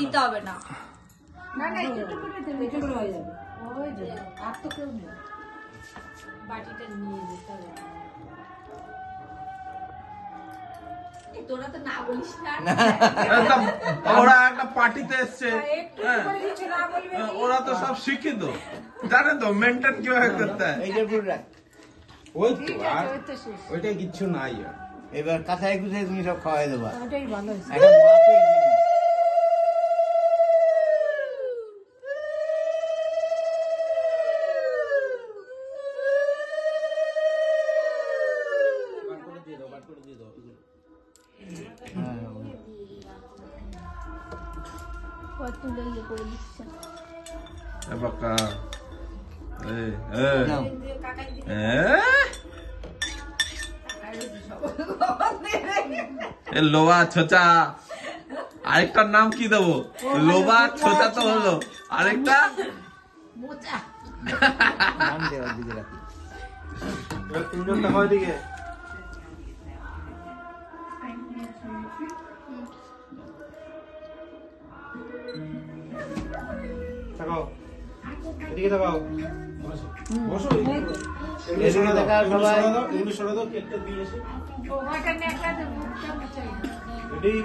দিতে হবে না। না না একটু করে হয়ে যাবে। ওই যে আর তো কেউ নেই। বাটিটা নিয়ে যেতে হবে। তোরা তো না বলিস না। ওরা একটা পার্টিতে এসছে, ওরা তো সব শিক্ষিত, জানে তো মেনটেন কিভাবে করতে হয়। এইটা পুরো রাখ। ওই তো আর ওইটাই কিচ্ছু নাই আর। এবার কাঁথায় কুথায় তুমি সব খাওয়াই দেবা। ওটাই ভালো হয়েছে। এখন মাপের জিনিস। তুলে ইয়ে করে দিচ্ছে। বাকা নাও। লোবা ছোচা, আরেকটার নাম কি দেবো? লোবা ছোচা তো হলো, আরেকটা মোচা। নাম দেওয়ার দিকে রাখি। এবার তিনজন টাকা ওইদিকে তাকাও, এদিকে তাকাও, বসো এদিকে তাকাও সবাই। এগুলো সরে দাও, কেকটা দিয়ে এসে ওটা নেকড়া দেবো। রেডি।